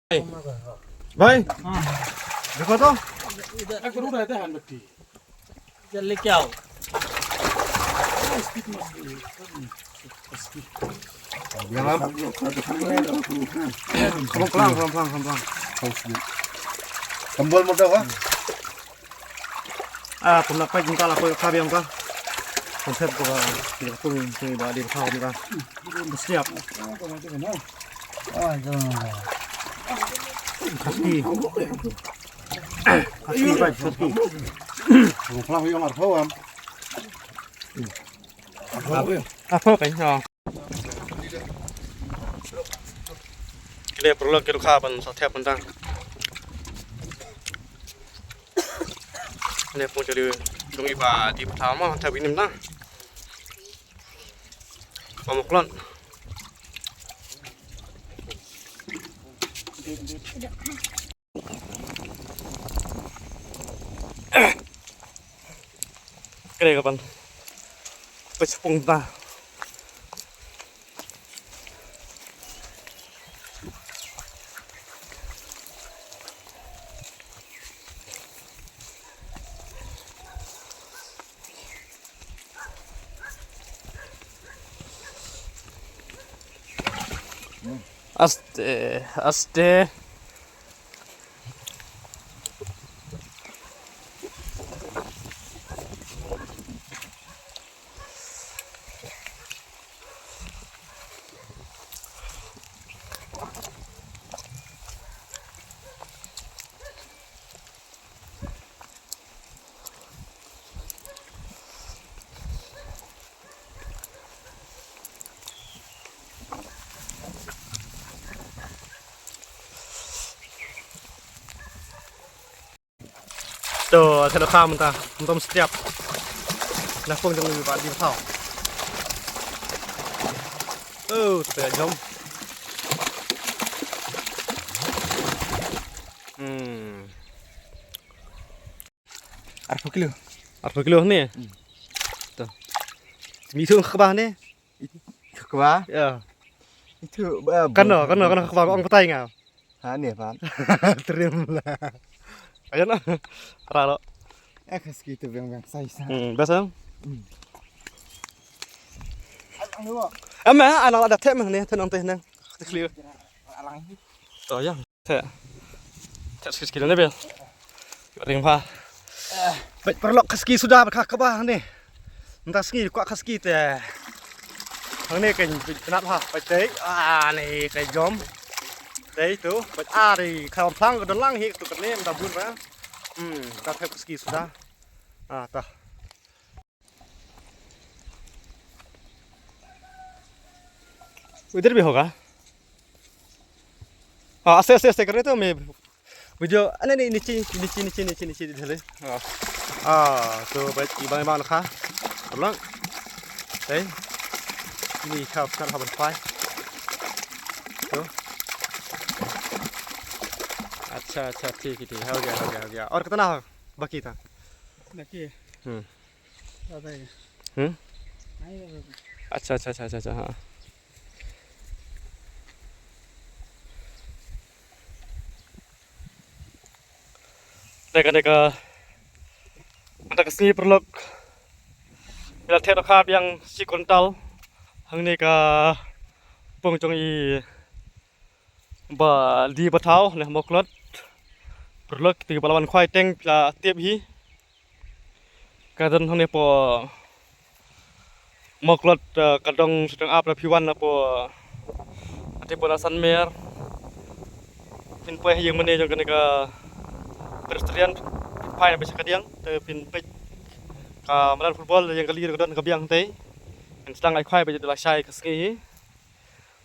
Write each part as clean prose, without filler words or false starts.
भाई देखो तो जरूर रहते हैं मिट्टी जल्दी क्या हो jangan pelan kembal modal kahผมนักไปจิงกาละคุยข้าเบียงก็ผมเทปก็เดี๋ยวตุ้งที่บ้านเดี๋ยวเข้าดีกว่าเสียบขัดกี้ไปขัดกี้ผมพลังยังอัดเท่าอ่ะเพิ่มไปหน่อยเรียบร้อยกิโลข้าวมันสอดแทบมันตั้งเนี่ยผมจะดูตรงนี้ว่าที่ถามว่าแถวนี้มันนะมาหมกล้อนก็เลยกับมันไปสปงตาAste. Tuh, ada kam entah, untuk setiap. Nah, pun jangan lupa di bawah. Tidak jom. Arba kilo nih. Tuh. Misung kebah nih. Kebah? Ya. Itu Kan kebah orang petai nggak? nih, Pak. Terima. Ayo nah, raro. Kas gitu yang saya. Biasa. Alang dulu. Anak ada tem nih, tenang teh nang. Clear. Alang. Oh ya, teh. Teh sekali nih bel. Ring pa. Perlu kaski sudah berkakabah nih. Entah ski kuat kaski teh. Hang ini kan kenapa? Pecah. Nih kayak jom. Đấy tuh, buat ari kalau plang ke dalang hik tuh kerja minta bun ya, kita tep ski sudah, tah. Udah lebih hoga? Aste karena itu me video, ini nici di dalam. Tuh buat ibang kah, terlang, đấy, ini kau sekarang habis fly, tuh. अच्छा ठीक है हो गया और कितना बाकी था अच्छा हाँ देखा ada kesini perlu bila tiada kap yang si kontal hang ni ka pungcong i ba di batau nih moklot perlu tiga palawan kuai teng pila tiap hi kadang hanya po moklot kadang sedang apa piwan apa ati polasan mer pin poe yang mana yang kena pedestrian pai bisa kadiang pin pe ka malan football yang kali kadang kabiang teh yang sedang ai kuai bisa dilasai keski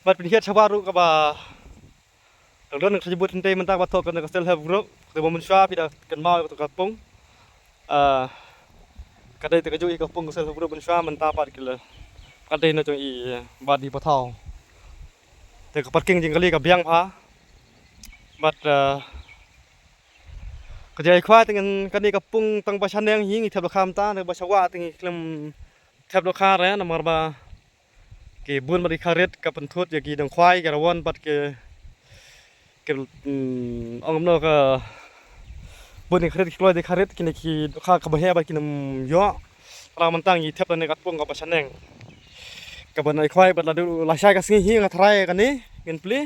buat pin hiat sabaru ka ba Lalu nak sebut nanti mentang batok kena kastel have group, kita memunsua pada kenal itu kapung, kadai terkejut kapung kastel have group memunsua mentang pada kila, kadai nak curi badi batau, terkepat king jengkali kabiang pa, but kerja ikhwan dengan kadai kapung tang basan yang hing tiap lokam ta, tiap basawa tinggi kelam tiap lokar ya, nomor ba, ke bun badi karet kapentut jadi dong kuai karawan bat ke ke ong no ka bun kharit kloy de kharit kini ki kha ka bahe ba kinam yo ra man tang yi thep ne kat pung ka pasaneng ka ban ai khwai ba la du la sha ka singi hi nga thrai ka ni gen pli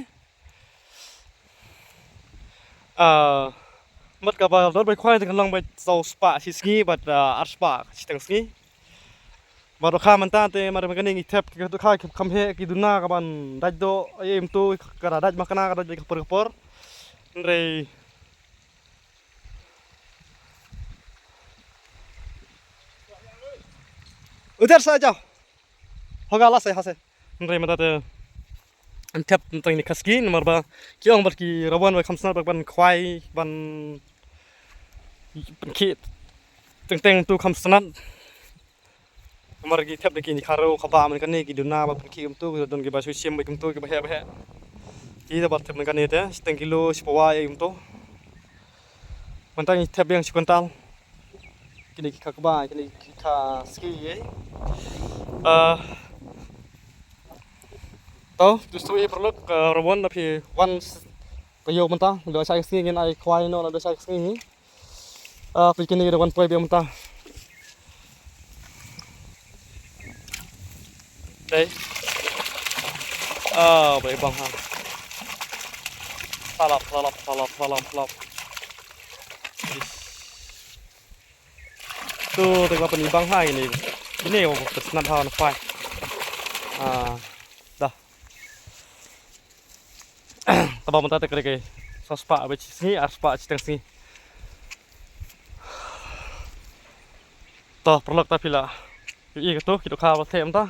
mất cả vào đốt bạch khoai thì còn lòng bạch dầu spa xí ski bạch art spa chỉ từng ski và đồ khá mình ta thì mà mình cái này thép cái đồ khá khăm he cái đồ na các bạn đạch đồ em tu cái đạch mà cái na cái đạch cái per rồi udah saja hoga lah saya rồi mình ta thì anh thép tầng này kaski nomor ba kiong bật kỳ rawan với khăm snar ban khoai ban ki teng tu khăm snar nomor ki thép ki ni kharo khaba man kan ni ki duna ba ki tu don ki ba sim ki tu ki ba he ki da bat thép man kan ni te 1 kilo sipawa tu man tang thép yang sekuntal ki ni ka ba ki ni ka ski ye tao justru ini perlu ke Rawon tapi once kayu mentah udah saya kesini ingin ai kuai no udah saya kesini bikin ini Rawon kuai biar mentah đây baik bang ha salap tuh tengok penibang ha ini oh pesanan ha kuai tabang mentah terkere sospa abis sini arspa citeng sini toh perlu tapi lah ini gitu kita kawal tem ta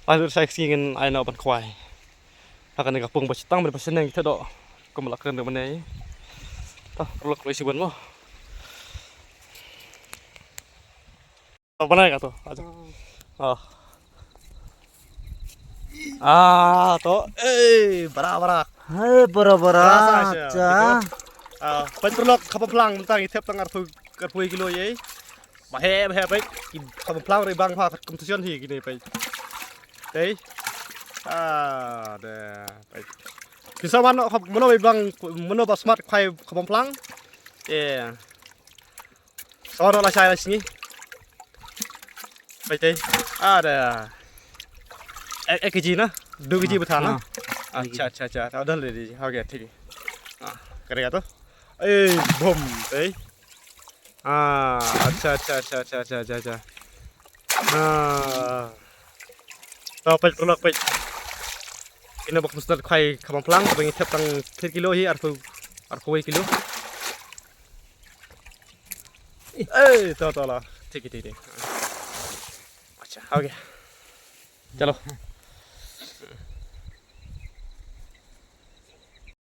lalu saya ingin aina ban kuai akan gabung bercitang berpesan yang kita dok kemelakan dengan ini toh perlu isi ban mo apa nak tu to bara Bara-bara. Cha. Penterlok kapal pelang mentang itep tang arpui kilo ye. Bahe pe kapal pelang ri bang pha kompetisi hi gini pe. Đấy. Deh. Bisa mana mana bang mana bas smart khai kapal pelang. Soalnya lah saya sini. Baik deh. Ada. Cái gì nữa? Đưa cái gì vào thằng nó? Chà, tao đơn đi, how get thì. Cái này đó. Ê, bùm, đấy. Chà. Tao phải perlu phải. Ini bak mesti khai khamam plang, bagi tiap tang 3 kilo hi arfu kilo. Tao lah. ठीक है. अच्छा, okay. चलो